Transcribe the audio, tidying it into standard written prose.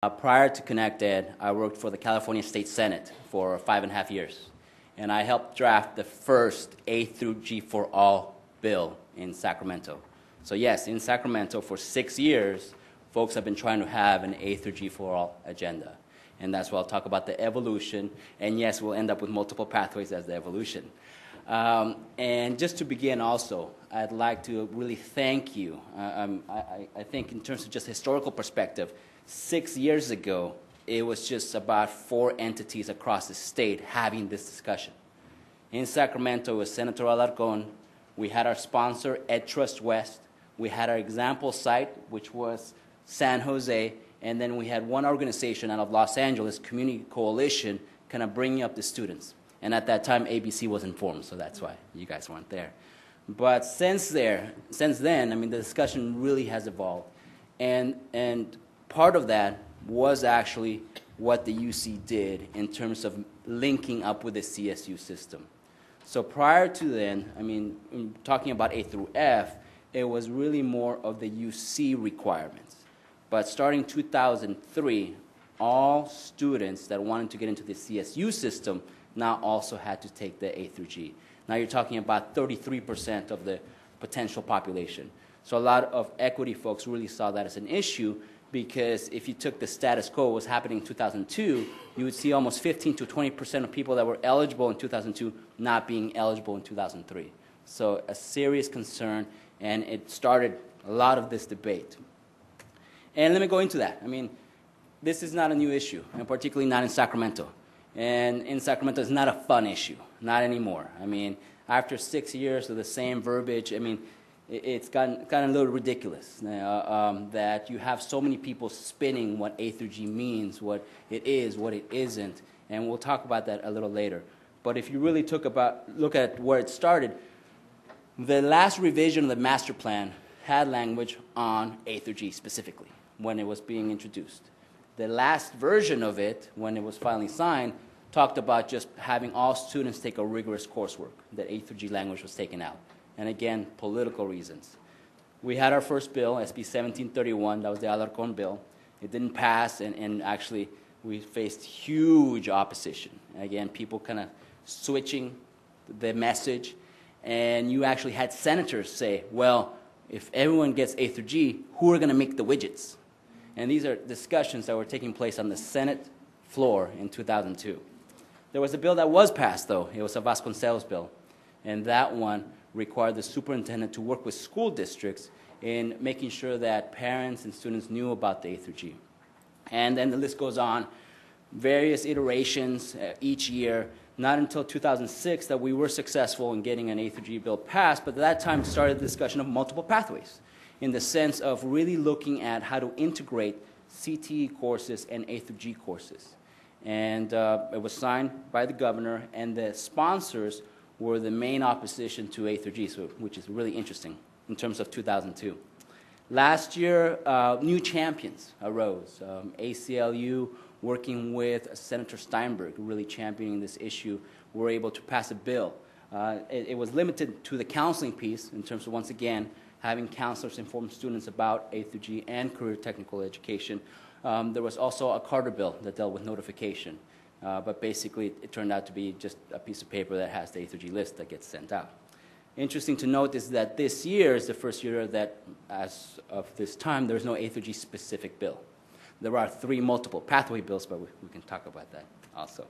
Prior to ConnectEd, I worked for the California State Senate for 5.5 years, and I helped draft the first A through G for all bill in Sacramento. So yes, in Sacramento for 6 years, folks have been trying to have an A through G for all agenda. And that's why I'll talk about the evolution, and yes, we'll end up with multiple pathways as the evolution. And just to begin also, I'd like to really thank you. I think in terms of just historical perspective, 6 years ago, it was just about 4 entities across the state having this discussion. In Sacramento, it was Senator Alarcon. We had our sponsor, EdTrust West. We had our example site, which was San Jose. And then we had one organization out of Los Angeles, Community Coalition, kind of bringing up the students. And at that time, ABC wasn't formed, so that's why you guys weren't there. But since then, I mean, the discussion really has evolved. And part of that was actually what the UC did in terms of linking up with the CSU system. So prior to then, I mean, talking about A through F, it was really more of the UC requirements. But starting 2003, all students that wanted to get into the CSU system now also had to take the A through G. Now you're talking about 33% of the potential population. So a lot of equity folks really saw that as an issue, because if you took the status quo, what was happening in 2002, you would see almost 15 to 20% of people that were eligible in 2002 not being eligible in 2003. So a serious concern, and it started a lot of this debate. And let me go into that. I mean, this is not a new issue, and particularly not in Sacramento. And in Sacramento, it's not a fun issue, not anymore. I mean, after 6 years of the same verbiage, I mean, it's gotten a little ridiculous that you have so many people spinning what A through G means, what it is, what it isn't, and we'll talk about that a little later. But if you really look at where it started, the last revision of the master plan had language on A through G specifically when it was being introduced. The last version of it, when it was finally signed, talked about just having all students take a rigorous coursework. That A through G language was taken out. And again, political reasons. We had our first bill, SB 1731, that was the Alarcon bill. It didn't pass, and actually we faced huge opposition. Again, people kind of switching the message, and you actually had senators say, well, if everyone gets A through G, who are going to make the widgets? And these are discussions that were taking place on the Senate floor in 2002. There was a bill that was passed, though. It was a Vasconcelos bill, and that one required the superintendent to work with school districts in making sure that parents and students knew about the A through G. And then the list goes on, various iterations each year. Not until 2006 that we were successful in getting an A through G bill passed, but at that time started the discussion of multiple pathways in the sense of really looking at how to integrate CTE courses and A through G courses. And it was signed by the governor, and the sponsors were the main opposition to A through G, which is really interesting in terms of 2002. Last year, new champions arose. ACLU, working with Senator Steinberg, really championing this issue, were able to pass a bill. It was limited to the counseling piece in terms of, once again, having counselors inform students about A through G and career technical education. There was also a Carter bill that dealt with notification. But basically, it turned out to be just a piece of paper that has the A through G list that gets sent out. Interesting to note is that this year is the first year that, as of this time, there's no A through G specific bill. There are 3 multiple pathway bills, but we can talk about that also.